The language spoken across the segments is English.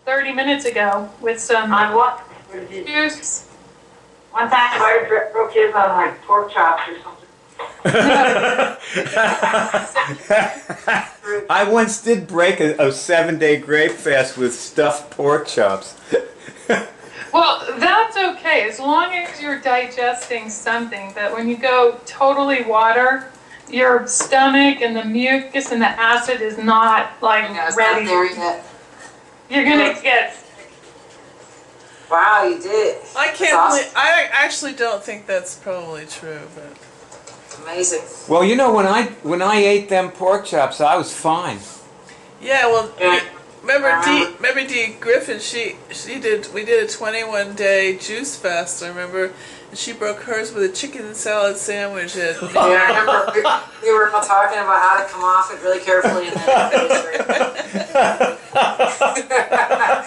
30 minutes ago with some On what? juice. One time I broke his on like pork chops or something. I once did break a 7-day grape fast with stuffed pork chops. Well, that's okay as long as you're digesting something. But when you go totally water, your stomach and the mucus and the acid is not like It's ready. not there yet. You're gonna get. Wow, you did. I can't awesome. believe, I actually don't think that's probably true, but It's amazing. Well, you know, when I ate them pork chops, I was fine. yeah, well, Yeah. remember Dee Griffin, we did a 21-day juice fast, I remember, and she broke hers with a chicken salad sandwich. Yeah, I remember we were all talking about how to come off it really carefully and then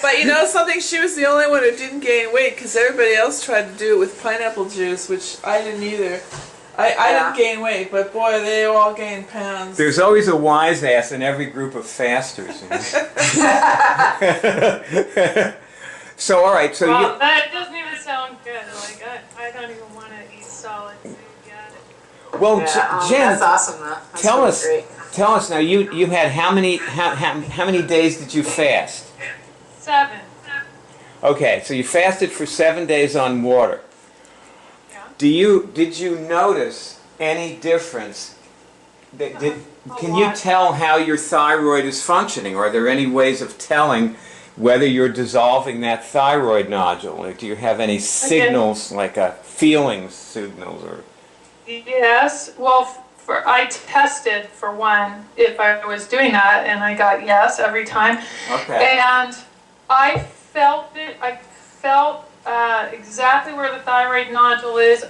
But you know something, she was the only one who didn't gain weight because everybody else tried to do it with pineapple juice, which I didn't either. I didn't gain weight, but boy, they all gained pounds. There's always a wise ass in every group of fasters. You know? So, all right, so Well, that doesn't even sound good. Like I don't even want to eat solid food yet. well, yeah, Jen, that's awesome though. That's tell really us, great. tell us now. You had how many days did you fast? 7. Okay, so you fasted for 7 days on water. Yeah. Did you notice any difference? Can you tell how your thyroid is functioning? Are there any ways of telling whether you're dissolving that thyroid nodule? Like, do you have any signals, like feeling signals, or? Yes. Well, I tested for one if I was doing that, and I got yes every time. Okay. And I felt it. I felt exactly where the thyroid nodule is.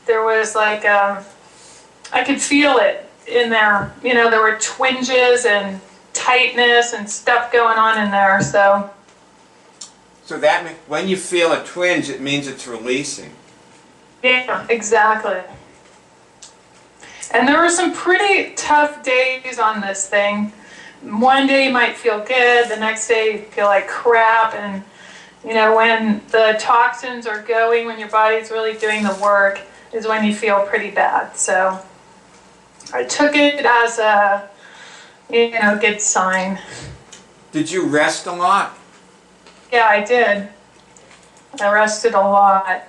There was like I could feel it in there. You know, there were twinges and tightness and stuff going on in there. So that when you feel a twinge, it means it's releasing. yeah, exactly. And there were some pretty tough days on this thing. One day you might feel good, the next day you feel like crap, and you know, when the toxins are going, when your body's really doing the work, is when you feel pretty bad. So I took it as a, you know, good sign. Did you rest a lot? Yeah, I did. I rested a lot.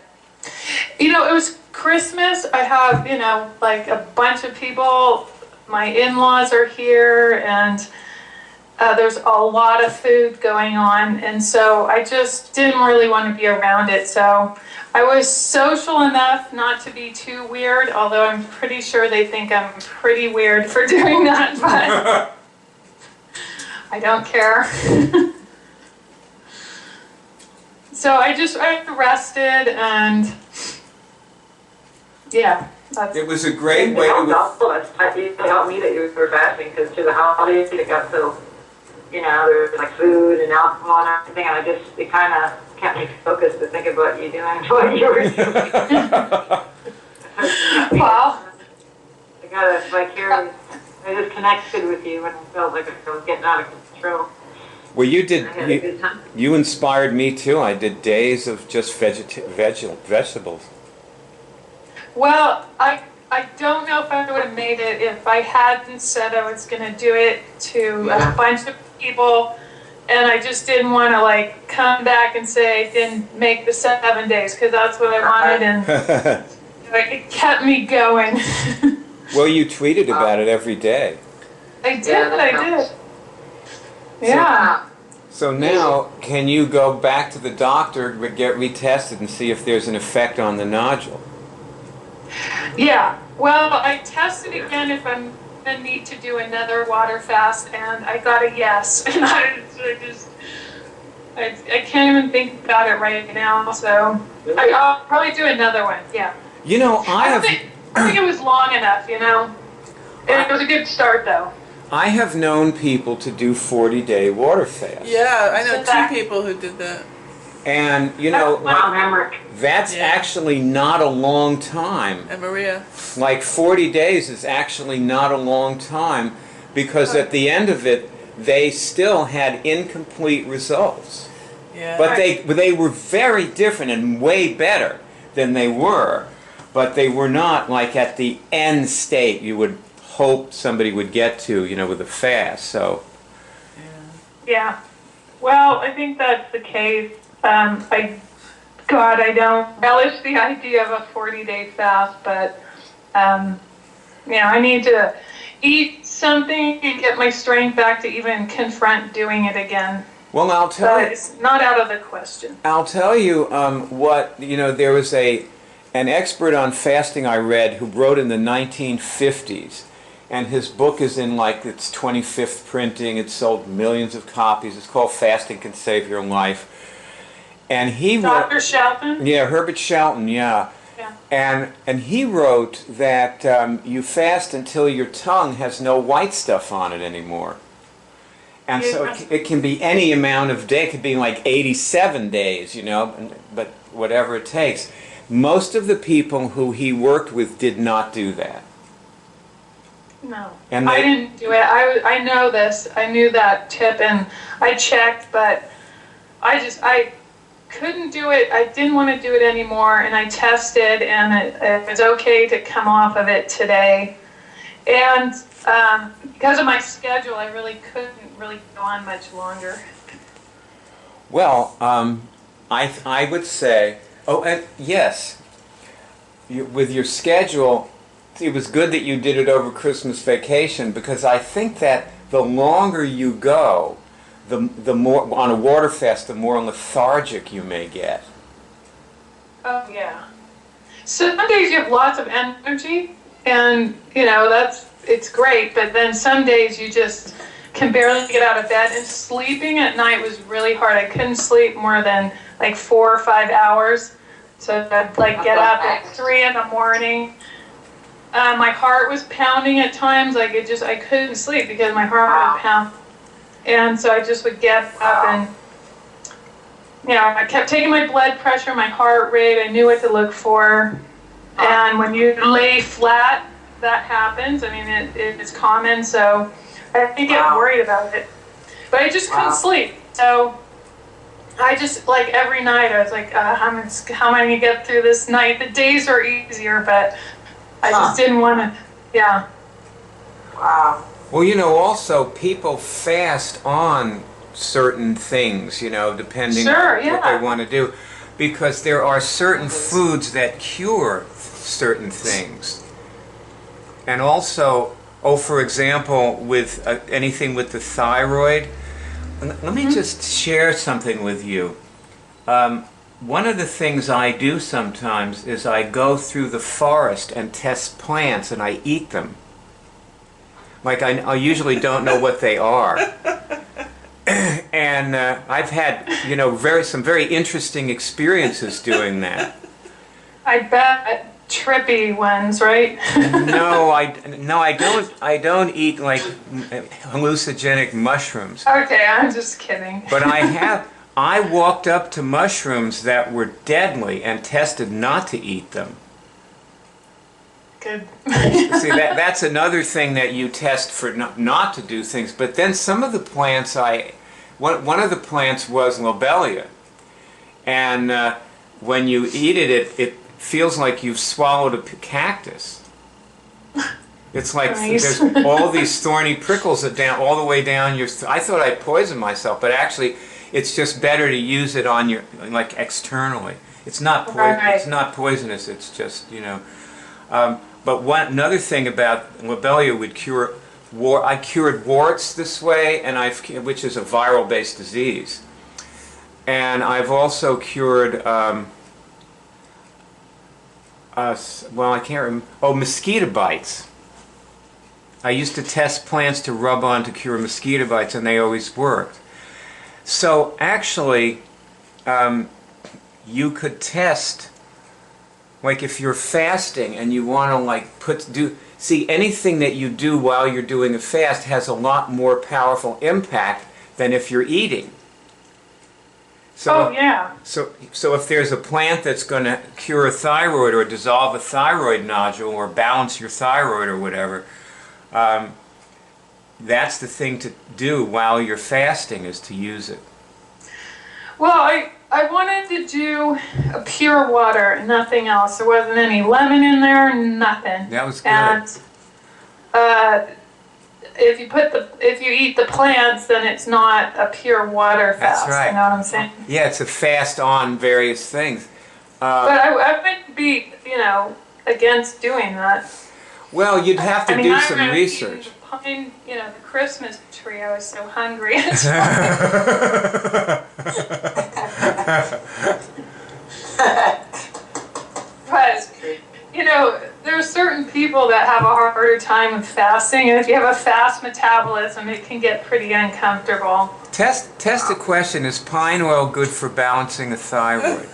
You know, it was Christmas. I have, you know, like a bunch of people. My in-laws are here, and there's a lot of food going on, and so I just didn't really want to be around it. So I was social enough not to be too weird, although I'm pretty sure they think I'm pretty weird for doing that, but I don't care. So I rested, and yeah, that's It was a great way It to. helped me that you were fasting, because through the holidays it got so, you know, there was like food and alcohol and everything, and it kind of kept me focused to think about you doing what you were doing. wow. I got a vicarious, I just connected with you and I felt like I was getting out of control. Well, you I had a did. good time. You inspired me too. I did days of just vegetables. Well, I don't know if I would have made it if I hadn't said I was going to do it to a bunch of people, and I just didn't want to like come back and say I didn't make the 7 days, because that's what I wanted, and it kept me going. Well, you tweeted about it every day. I did. Yeah. So now, can you go back to the doctor, get retested, and see if there's an effect on the nodule? Yeah. Well, I tested again if I'm going to need to do another water fast, and I got a I can't even think about it right now, so I'll probably do another one, yeah. You know, I think it was long enough, you know. It was a good start, though. I have known people to do 40-day water fasts. yeah, I know 2 people who did that. And, you know, that's Yeah. actually not a long time. And Maria. Like 40 days is actually not a long time, because at the end of it, they still had incomplete results. Yeah. But they were very different and way better than they were. But they were not like at the end state you would hope somebody would get to, with a fast. So. Yeah. Well, I think that's the case. I don't relish the idea of a 40-day fast, but I need to eat something and get my strength back to even confront doing it again. Well, I'll tell you. It's not out of the question. I'll tell you there was an expert on fasting I read who wrote in the 1950s, and his book is in its 25th printing. It sold millions of copies. It's called Fasting Can Save Your Life. And he Dr. Shelton? Yeah, Herbert Shelton, yeah. And he wrote that you fast until your tongue has no white stuff on it anymore. And so it can be any amount of days. It could be 87 days, but whatever it takes. Most of the people who he worked with did not do that. No, and I didn't do it. I know this. I knew that tip, and I checked, but I couldn't do it. I didn't want to do it anymore, and I tested, and it was okay to come off of it today. And because of my schedule, I really couldn't really go on much longer. Well, I would say, and yes, with your schedule, it was good that you did it over Christmas vacation, because I think that the longer you go, the more, on a water fast, the more lethargic you may get. Oh, yeah. Some days you have lots of energy, and, it's great, but then some days you just can barely get out of bed, and sleeping at night was really hard. I couldn't sleep more than 4 or 5 hours, so I'd get up at 3 in the morning. My heart was pounding at times. I couldn't sleep because my heart would pound. And so I just would get up and, I kept taking my blood pressure, my heart rate. I knew what to look for. And when you lay flat, that happens. I mean, it's common, so I didn't get worried about it. But I just couldn't sleep. So I just, every night, I was like, how am I going to get through this night? The days are easier, but I just didn't want to, Wow. Well, also people fast on certain things, depending on what they want to do, because there are certain foods that cure certain things. And also, for example, with anything with the thyroid, let me just share something with you. One of the things I do sometimes is I go through the forest and test plants, and I eat them. I usually don't know what they are. And I've had, some very interesting experiences doing that. I bet trippy ones, right? No, I don't eat hallucinogenic mushrooms. Okay, I'm just kidding. But I walked up to mushrooms that were deadly and tested not to eat them. Good. See, that's another thing that you test for not to do things. But then some of the plants, one of the plants was lobelia. And when you eat it, it feels like you've swallowed a cactus. It's like nice. There's all these thorny prickles all the way down your... I thought I'd poisoned myself, but actually it's just better to use it on your, externally. It's not It's not poisonous. It's just, but another thing about lobelia would cure I cured warts this way, and which is a viral-based disease. And I've also cured, I can't remember. Mosquito bites. I used to test plants to rub on to cure mosquito bites, and they always worked. So actually, you could test, if you're fasting and you want to see, anything that you do while you're doing a fast has a lot more powerful impact than if you're eating. So, So if there's a plant that's going to cure a thyroid or dissolve a thyroid nodule or balance your thyroid or whatever, that's the thing to do while you're fasting, is to use it. Well, I wanted to do a pure water, nothing else. There wasn't any lemon in there, nothing. That was good. And if you eat the plants, then it's not a pure water fast. That's right. You know what I'm saying? Yeah, it's a fast on various things. But I wouldn't be, against doing that. Well, you'd have to I mean, do I some remember research. eating the pine, the Christmas tree. I was so hungry. But, there are certain people that have a harder time with fasting, and if you have a fast metabolism, it can get pretty uncomfortable. Test the question, is pine oil good for balancing a thyroid?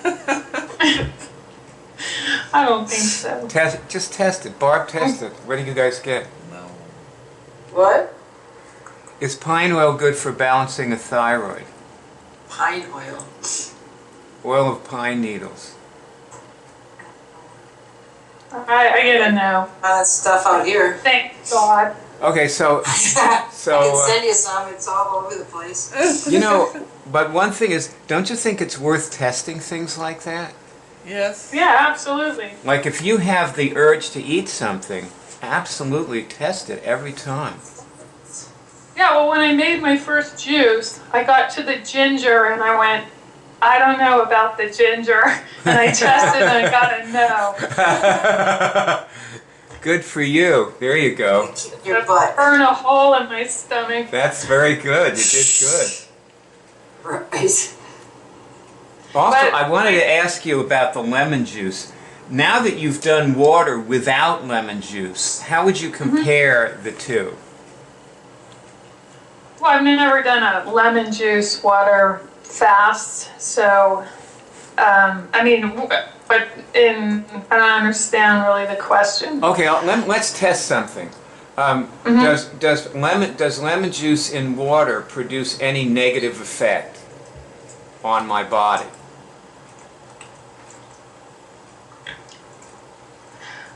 I don't think so. Just test it. Barb, test it. What do you guys get? What? Is pine oil good for balancing a thyroid? Pine oil. Oil of pine needles. I get a no. That stuff out here. Thank God. Okay, so I can send you some. It's all over the place. but one thing is, don't you think it's worth testing things like that? Yes. Yeah, absolutely. Like if you have the urge to eat something, absolutely test it every time. Yeah, well, when I made my first juice, I got to the ginger and I went, I don't know about the ginger. And I tested and I got a no. Good for you. There you go. Your butt. Burn a hole in my stomach. That's very good. You did good. Right. Also, But- I wanted to ask you about the lemon juice. Now that you've done water without lemon juice, how would you compare the two? Well, I've never done a lemon juice water fast, so, but I don't understand really the question. Okay, let's test something. Does lemon juice in water produce any negative effect on my body?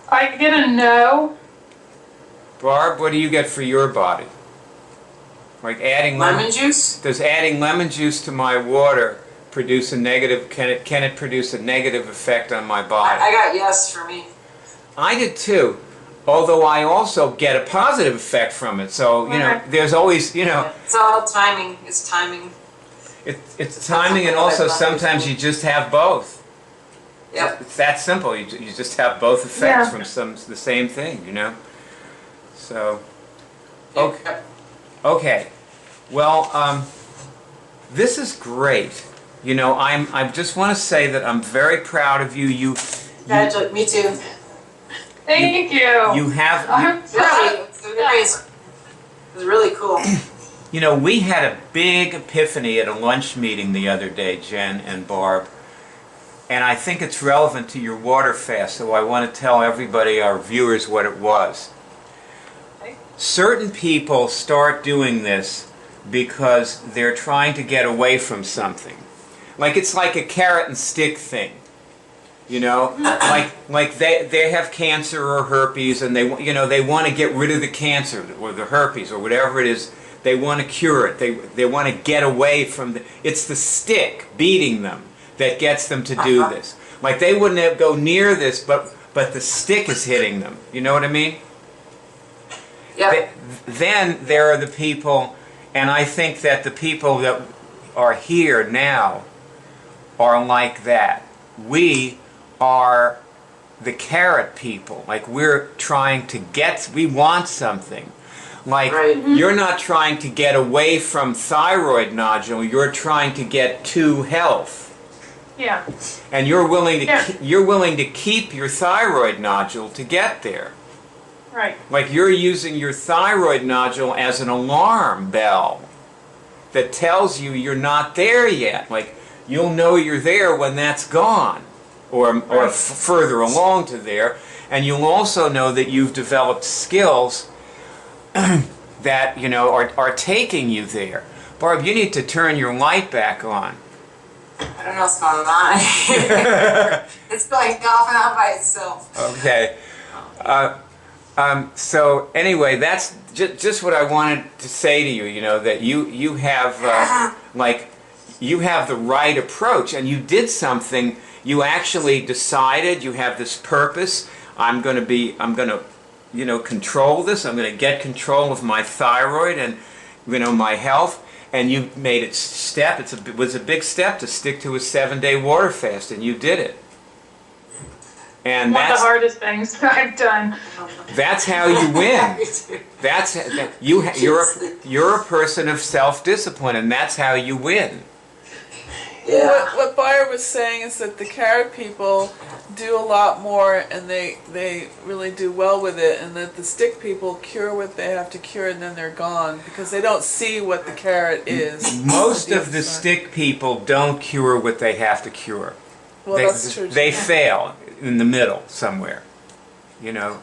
I get a no. Barb, what do you get for your body? Like adding Lemon juice? Does adding lemon juice to my water produce a negative? Can it produce a negative effect on my body? I got yes for me. I did too. Although I also get a positive effect from it. So there's always It's all timing. It's timing. it's timing, and also sometimes you just have both. Yep. It's that simple. You just have both effects Yeah. from the same thing. So Yep. okay. Well, this is great. I just want to say that I'm very proud of you. Me too. Thank you. You have. I'm Really, proud. it was really cool. We had a big epiphany at a lunch meeting the other day, Jen and Barb. And I think it's relevant to your water fast, so I want to tell everybody, our viewers, what it was. Okay. Certain people start doing this because they're trying to get away from something. It's like a carrot and stick thing. Like they have cancer or herpes, and they want to get rid of the cancer or the herpes or whatever it is. They want to cure it. They want to get away from it's the stick beating them that gets them to do this. Like they wouldn't go near this, but the stick is hitting them. You know what I mean? Yeah. Then there are the people, and I think that the people that are here now are like that. We are the carrot people. Like we're trying to we want something. Like Right. You're not trying to get away from thyroid nodule, you're trying to get to health. Yeah. And you're willing to Yeah. you're willing to keep your thyroid nodule to get there. Right. Like you're using your thyroid nodule as an alarm bell that tells you you're not there yet. Like you'll know you're there when that's gone, or further along to there, and you'll also know that you've developed skills that are taking you there. Barb, you need to turn your light back on. I don't know what's going on. It's going off and on by itself. Okay. So anyway, that's just what I wanted to say to you. That you have you have the right approach, and you did something. You actually decided, you have this purpose. I'm going to, you know, control this. I'm going to get control of my thyroid and, you know, my health. And you made it step. It was a big step to stick to a 7-day water fast, and you did it. And One of the that's hardest things I've done. that's how you win. That's you're a person of self-discipline, and that's how you win. Yeah. What Bayer was saying is that the carrot people do a lot more, and they really do well with it, and that the stick people cure what they have to cure, and then they're gone because they don't see what the carrot is. Most of the stick people don't cure what they have to cure. Well, that's true. They fail in the middle somewhere, you know,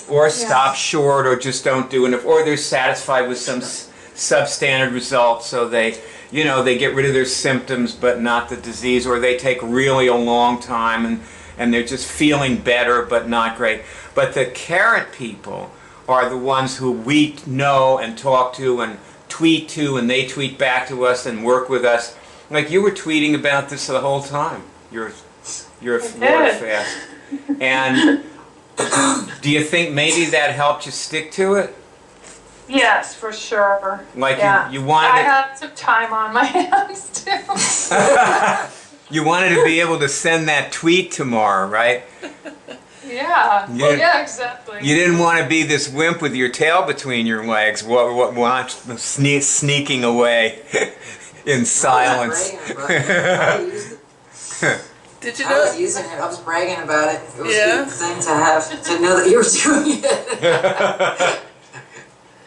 or stop short, or just don't do enough, or they're satisfied with some substandard results, so they, you know, they get rid of their symptoms but not the disease, or they take really a long time and they're just feeling better but not great. But the carrot people are the ones who we know and talk to and tweet to, and they tweet back to us and work with us. Like you were tweeting about this the whole time. You're water fast. And do you think maybe that helped you stick to it? Yes, for sure. Like you I wanted had some time on my hands too. you wanted to be able to send that tweet tomorrow, right? Yeah. Yeah. Yeah, exactly. You didn't want to be this wimp with your tail between your legs, sneaking away in silence. Did you I know? was using it. I was bragging about it. It was Yeah. a good thing to have, to know that you were doing it.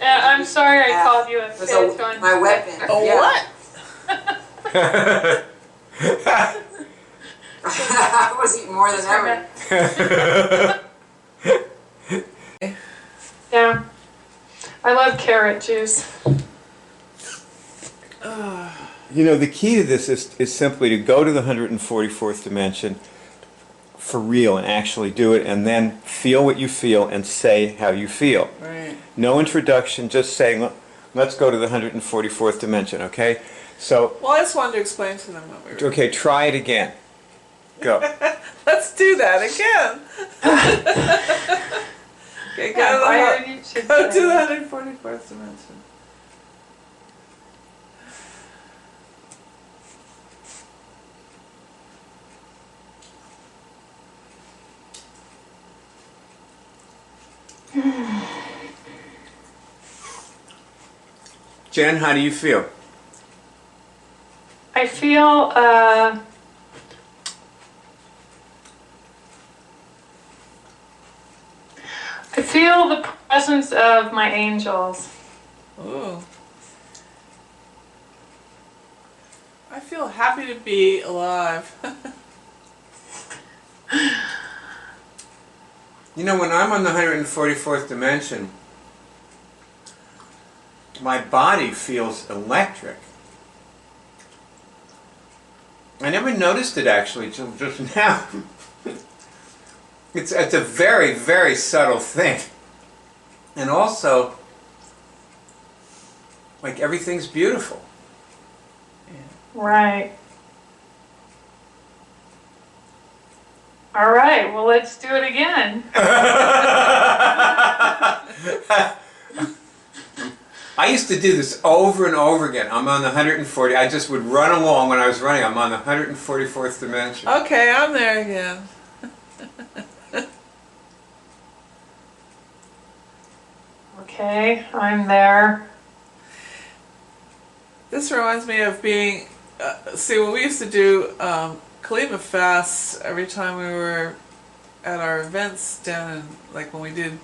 I'm sorry I called you a It was bitch on my weapon. Oh, Yeah. what? I was eating more than ever. Yeah. I love carrot juice. You know, the key to this is simply to go to the 144th dimension for real and actually do it, and then feel what you feel and say how you feel. Right. No introduction, just saying, let's go to the 144th dimension, okay? So, Well, I just wanted to explain to them what we were. okay, try it again. Go. Let's do that again. Okay, go to the 144th dimension. Jen, how do you feel? I feel the presence of my angels. Ooh. I feel happy to be alive. You know, when I'm on the 144th dimension, my body feels electric. I never noticed it actually till just now. It's a very, very subtle thing. And also, like everything's beautiful. Right. All right, well, let's do it again. I used to do this over and over again. I'm on the 140. I just would run along when I was running. I'm on the 144th dimension. Okay, I'm there again. Okay, I'm there. This reminds me of being, see, when we used to do Kalima fasts every time we were at our events down in, like when we did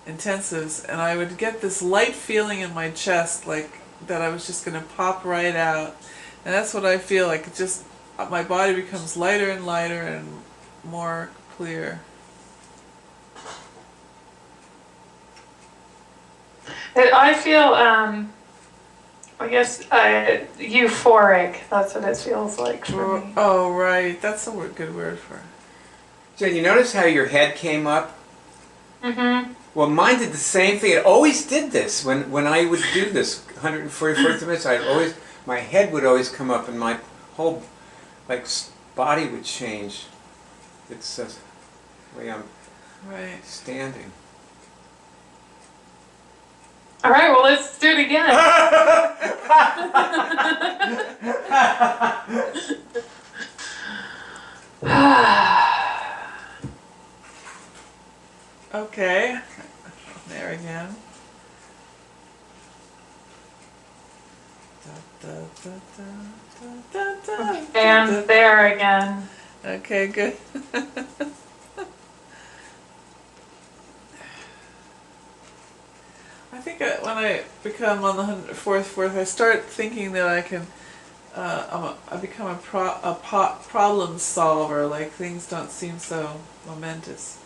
intensives, and I would get this light feeling in my chest, like that I was just going to pop right out. And that's what I feel like. It just, my body becomes lighter and lighter and more clear. I feel, I guess, euphoric. That's what it feels like for me. Oh, right. That's a good word for it. Jen, you notice how your head came up? Mm-hmm. Well, mine did the same thing. It always did this when I would do this 144th dimension. My head would always come up, and my whole body would change. It's the way I'm standing. All right, well, let's do it again. Okay. There again. And there again. Okay, good. I think when I become on the 104th, I start thinking that I can, I become a problem solver, like things don't seem so momentous.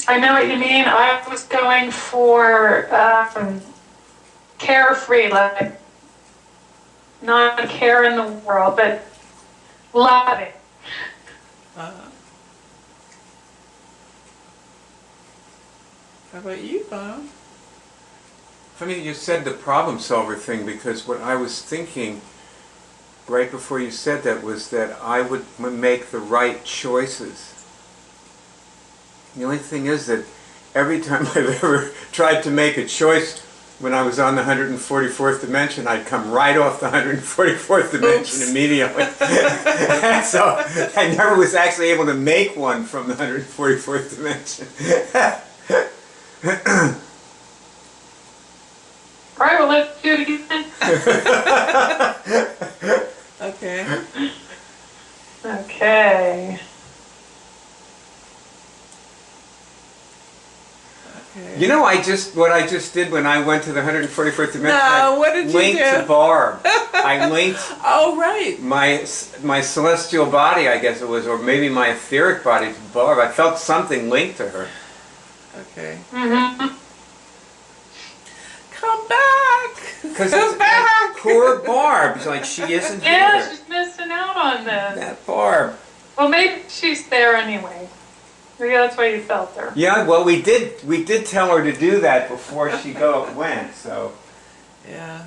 I know what you mean. I was going for carefree, like not a care in the world, but loving. How about you, Bono? Funny you said the problem solver thing, because what I was thinking right before you said that was that I would make the right choices. The only thing is that every time I've ever tried to make a choice when I was on the 144th dimension, I'd come right off the 144th dimension immediately. And so I never was actually able to make one from the 144th dimension. All right, well, let's do it again. Okay. Okay. You know, what I just did when I went to the 144th dimension. No, what did you linked do? to Barb. I linked Oh, right. my celestial body, I guess it was, or maybe my etheric body to Barb. I felt something linked to her. Okay. Mm-hmm. Come back! Come back! Poor Barb. It's like she isn't Yeah, here. she's missing out on this. That Barb. Well, maybe she's there anyway. Maybe that's why you felt her. Yeah, well, we did tell her to do that before she went, so. Yeah.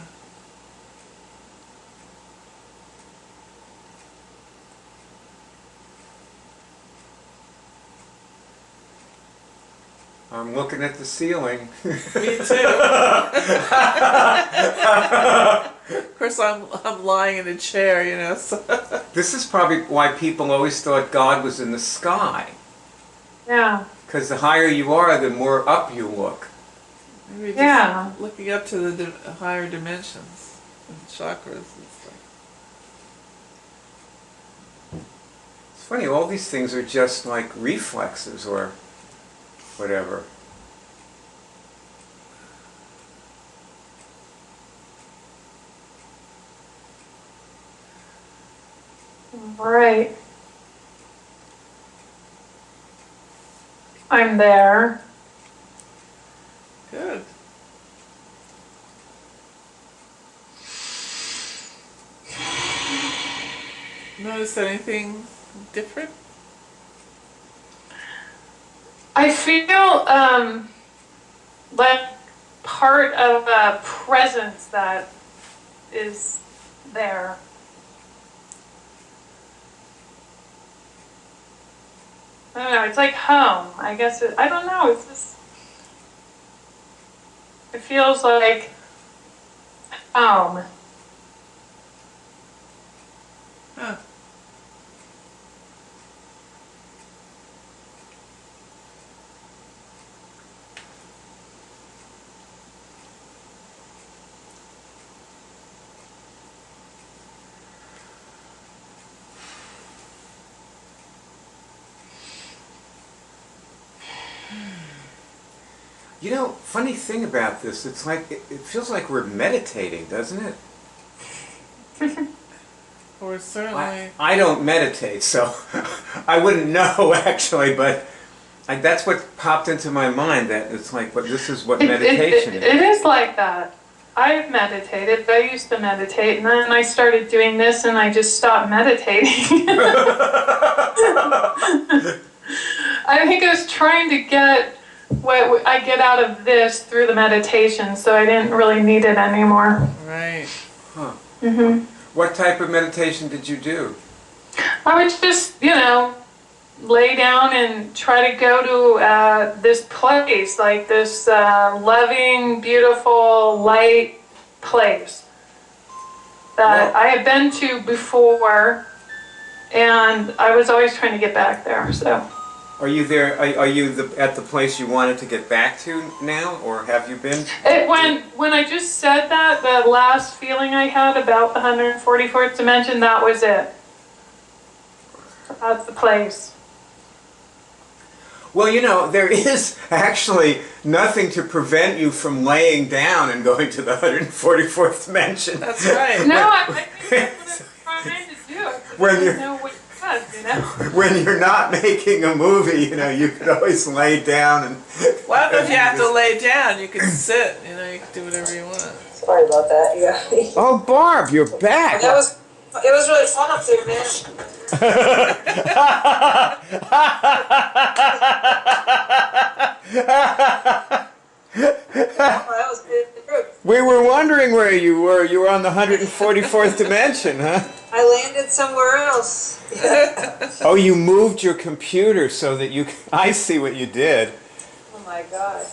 I'm looking at the ceiling. Me too. Of course, I'm lying in a chair, you know. So. This is probably why people always thought God was in the sky. Yeah. Because the higher you are, the more up you look. Maybe just Yeah. looking up to the higher dimensions and chakras and stuff. It's funny, all these things are just like reflexes or whatever. All right. I'm there. Good. Notice anything different? I feel like part of a presence that is there. I don't know, it's like home. I guess I don't know, it's just, it feels like home. Huh. You know, funny thing about this, it's like, it feels like we're meditating, doesn't it? Or certainly. I don't meditate, so I wouldn't know actually, but that's what popped into my mind, that it's like, this is what meditation is. It is like that. I've meditated. I used to meditate, and then I started doing this, and I just stopped meditating. I think I was trying to get what I get out of this through the meditation, so I didn't really need it anymore. Right. Huh. What type of meditation did you do? I would just, lay down and try to go to this place, like this loving, beautiful, light place that I had been to before, and I was always trying to get back there. So, Are you there? Are you at the place you wanted to get back to now, or have you been? When I just said that, the last feeling I had about the 144th dimension, that was it. That's the place. Well, there is actually nothing to prevent you from laying down and going to the 144th dimension. That's right. No, I think that's what I'm trying to do. I didn't know what it was, When you're not making a movie, you could always lay down and... Well, if you have to lay down, you can sit, you can do whatever you want. Sorry about that. Yeah. Oh, Barb, you're back. It was really fun up there, man. That was good. We were wondering where you were. You were on the 144th dimension, huh? I landed somewhere else. Yeah. Oh, you moved your computer so that you... I see what you did. Oh my God.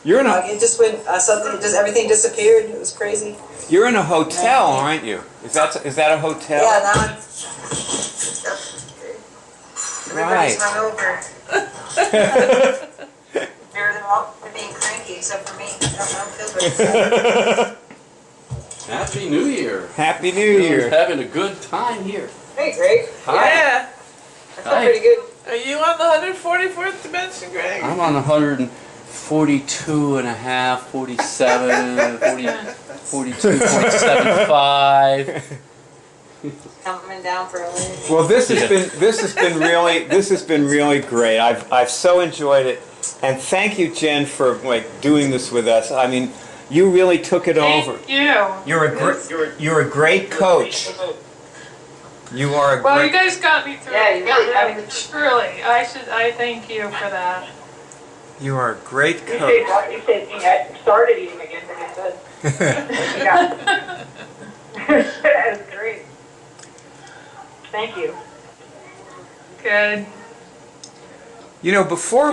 You're in It just went, everything disappeared. It was crazy. You're in a hotel, aren't you? Is that a hotel? Yeah, now everybody's Right. hungover. They're all being cranky except for me. I don't feel good. Happy New Year. Happy New Year. Everyone's having a good time here. Hey, Greg. Yeah. I feel pretty good. Are you on the 144th dimension, Greg? I'm on 142 and a half, 47, 42.75. Coming down for a land. Well, this has been really great. I've so enjoyed it, and thank you, Jen, for doing this with us. I mean, you really took it over. Thank you. You're a great coach. You are a Well, great. you guys got me through. Yeah, you really got me. Truly, I thank you for that. You are a great You coach. said I started eating again, but you said. Yeah. That was great. Thank you. Good. Before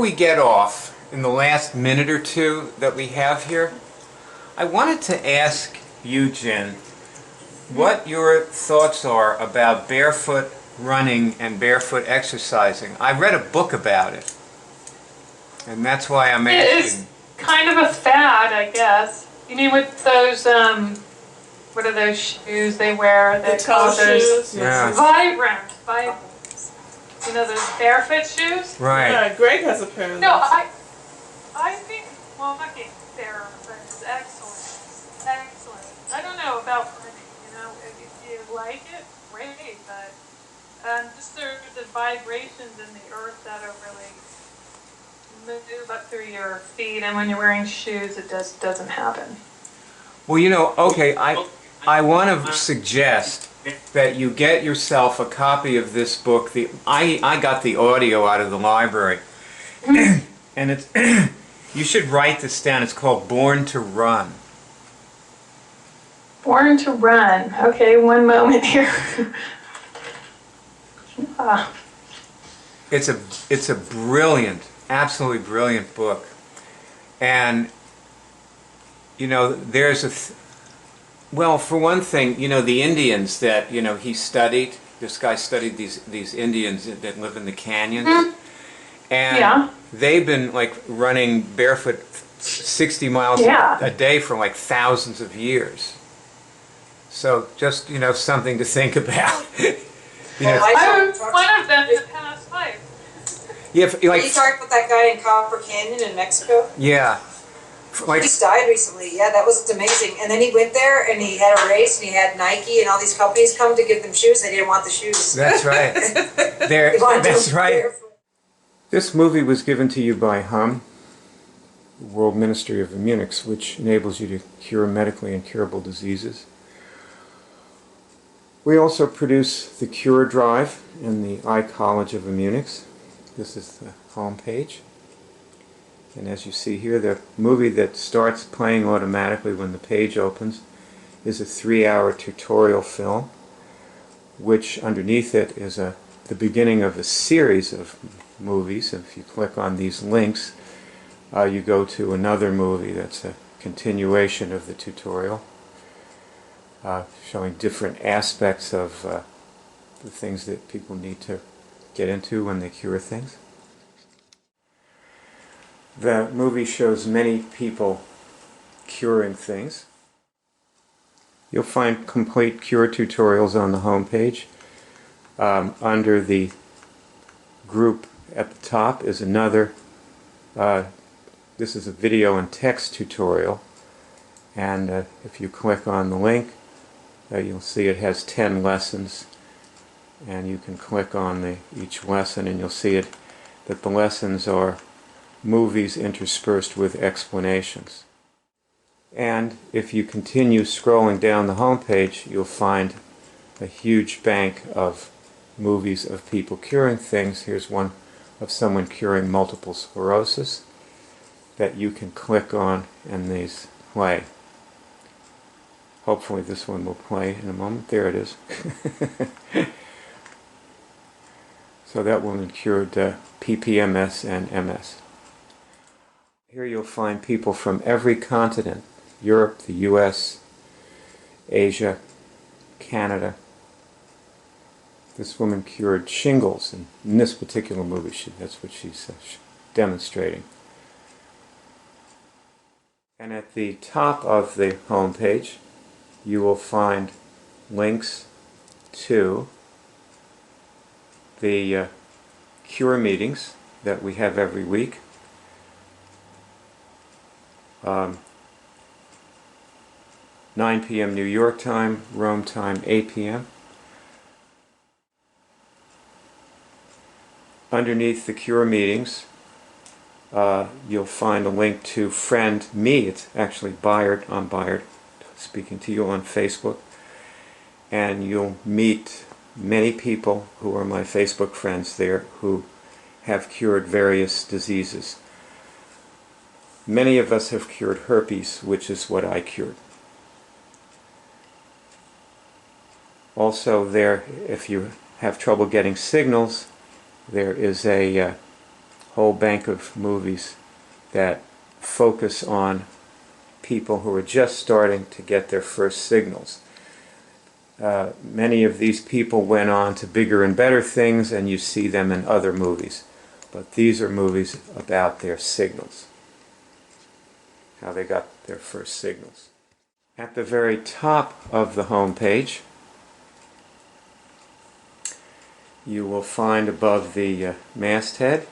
we get off in the last minute or two that we have here, I wanted to ask you, Jen, what your thoughts are about barefoot running and barefoot exercising. I read a book about it, and that's why I'm asking. It is kind of a fad, I guess. You mean with those, what are those shoes they wear? The That toe call those shoes. Yeah. Vibrant. You know those barefoot shoes? Right. Yeah, Greg has a pair of those. No, I think walking barefoot is excellent. Excellent. I don't know about running, if you like it, great, but just there's the vibrations in the earth that are really move up through your feet, and when you're wearing shoes, it just doesn't happen. Well, okay, I want to suggest that you get yourself a copy of this book. I got the audio out of the library, and it's you should write this down. It's called Born to Run. Born to Run. Okay, one moment here. It's a brilliant, absolutely brilliant book, and there's well, for one thing, the Indians that he studied. This guy studied these Indians that live in the canyons, and they've been running barefoot 60 miles a day for thousands of years. So just something to think about. I was one of them in the past life. Yeah, Are you talking about that guy in Copper Canyon in Mexico? Yeah. He just died recently. Yeah, that was amazing. And then he went there and he had a race and he had Nike and all these companies come to give them shoes. They didn't want the shoes. That's right. That's right. This movie was given to you by HUM, the World Ministry of IMMUNICS, which enables you to cure medically incurable diseases. We also produce the Cure Drive and the iCollege of IMMUNICS. This is the home page. And as you see here, the movie that starts playing automatically when the page opens is a 3-hour tutorial film, which underneath it is the beginning of a series of movies. If you click on these links, you go to another movie that's a continuation of the tutorial, showing different aspects of the things that people need to get into when they cure things. The movie shows many people curing things. You'll find complete cure tutorials on the home page. Under the group at the top is another, this is a video and text tutorial, and if you click on the link, you'll see it has 10 lessons, and you can click on each lesson and you'll see it that the lessons are movies interspersed with explanations. And if you continue scrolling down the home page, you'll find a huge bank of movies of people curing things. Here's one of someone curing multiple sclerosis that you can click on and these play. Hopefully this one will play in a moment. There it is. So that woman cured PPMS and MS. Here you'll find people from every continent: Europe, the US, Asia, Canada. This woman cured shingles, and in this particular movie that's what she's demonstrating. And at the top of the home page you will find links to the cure meetings that we have every week. 9 p.m. New York time, Rome time 8 p.m. Underneath the cure meetings you'll find a link to Friend Me. It's actually Byard. I'm Byard speaking to you on Facebook, and you'll meet many people who are my Facebook friends there who have cured various diseases. Many of us have cured herpes, which is what I cured. Also there, if you have trouble getting signals, there is a whole bank of movies that focus on people who are just starting to get their first signals. Many of these people went on to bigger and better things, and you see them in other movies. But these are movies about their signals, how they got their first signals. At the very top of the home page, you will find above the masthead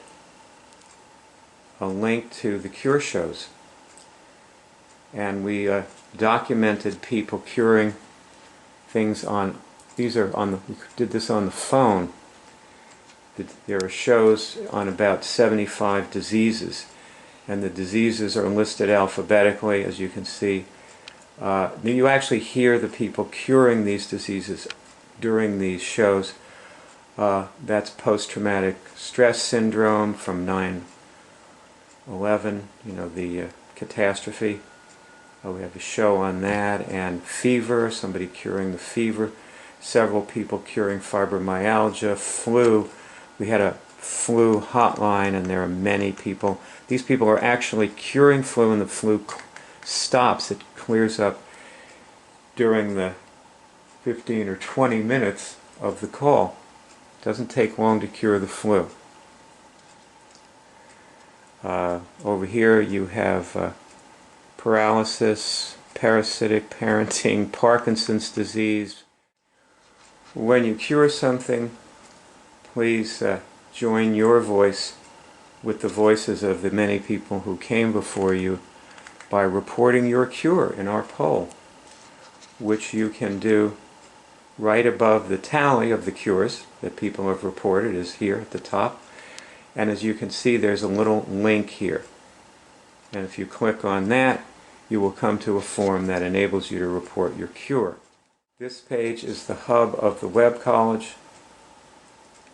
a link to the cure shows. And we documented people curing things on, we did this on the phone. There are shows on about 75 diseases, and the diseases are listed alphabetically, as you can see. You actually hear the people curing these diseases during these shows. That's post-traumatic stress syndrome from 9/11, the catastrophe. We have a show on that, and fever, somebody curing the fever, several people curing fibromyalgia, flu. We had a flu hotline, and there are many people. These people are actually curing flu, and the flu stops. It clears up during the 15 or 20 minutes of the call. It doesn't take long to cure the flu. Over here you have paralysis, parasitic parenting, Parkinson's disease. When you cure something, please join your voice with the voices of the many people who came before you by reporting your cure in our poll, which you can do right above the tally of the cures that people have reported is here at the top. And as you can see, there's a little link here. And if you click on that, you will come to a form that enables you to report your cure. This page is the hub of the Web College,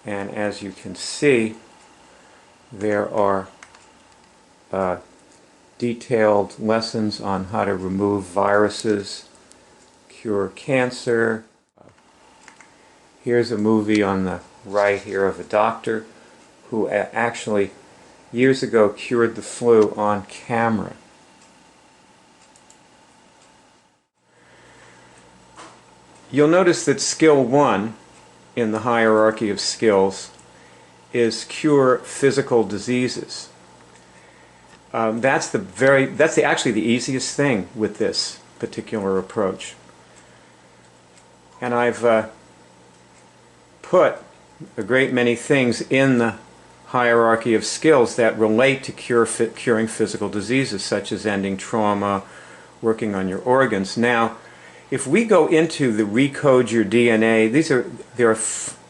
and as you can see, there are detailed lessons on how to remove viruses, cure cancer. Here's a movie on the right here of a doctor who actually years ago cured the flu on camera. You'll notice that skill 1 in the hierarchy of skills is cure physical diseases. That's actually the easiest thing with this particular approach. And I've put a great many things in the hierarchy of skills that relate to curing physical diseases, such as ending trauma, working on your organs. Now, if we go into the Recode Your DNA, there are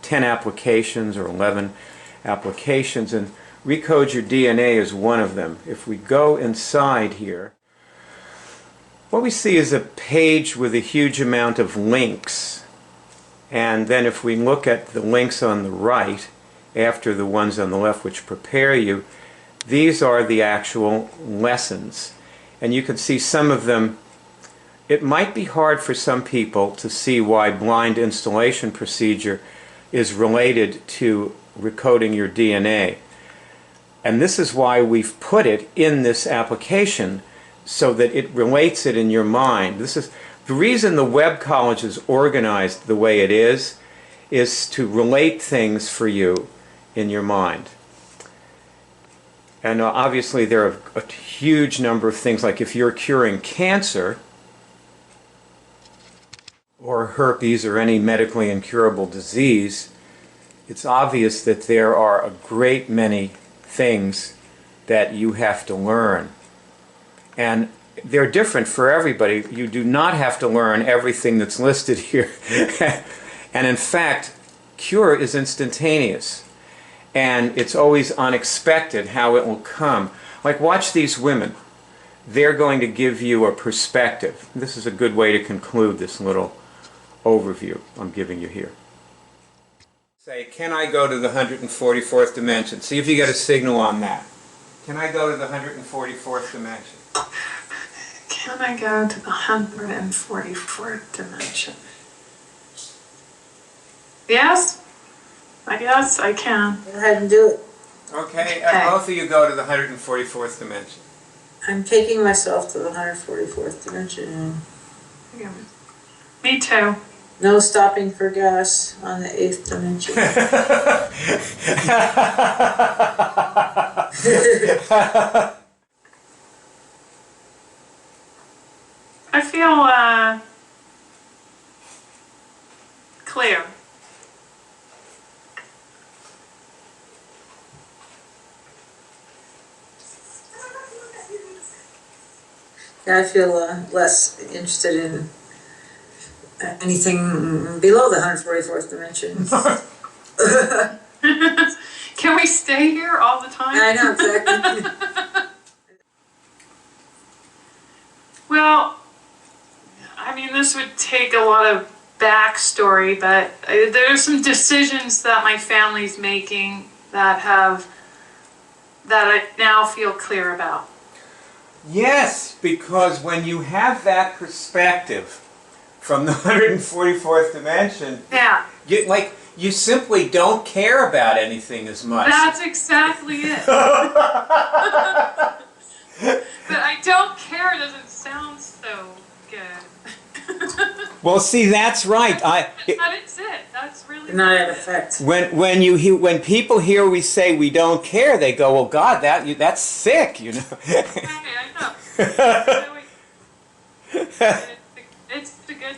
10 applications or 11 applications, and Recode Your DNA is one of them. If we go inside here, what we see is a page with a huge amount of links. And then if we look at the links on the right, after the ones on the left which prepare you, these are the actual lessons. And you can see some of them. It might be hard for some people to see why blind installation procedure is related to recoding your DNA. And this is why we've put it in this application, so that it relates it in your mind. This is the reason the Webb College is organized the way it is to relate things for you in your mind. And obviously there are a huge number of things, like if you're curing cancer or herpes or any medically incurable disease, it's obvious that there are a great many things that you have to learn. And they're different for everybody. You do not have to learn everything that's listed here. And in fact, cure is instantaneous. And it's always unexpected how it will come. Like, watch these women. They're going to give you a perspective. This is a good way to conclude this little overview I'm giving you here. Say, can I go to the 144th dimension? See if you get a signal on that. Can I go to the 144th dimension? Can I go to the 144th dimension? Yes? I guess I can. Go ahead and do it. Okay, Okay. both of you go to the 144th dimension. I'm taking myself to the 144th dimension. Me too. No stopping for gas on the 8th dimension. I feel clear. Yeah, I feel less interested in anything below the 144th dimension. Can we stay here all the time? I know, exactly. Well, I mean, this would take a lot of backstory, but there's some decisions that my family's making that I now feel clear about. Yes, because when you have that perspective from the 144th dimension, Yeah, you simply don't care about anything as much. that's exactly it. But I don't care doesn't sound so good. Well, see, that's right. But it's it. That's really Not in it. effect. When people hear we say we don't care, they go, "Well, God, that's sick," you know. Okay, I know. It's the good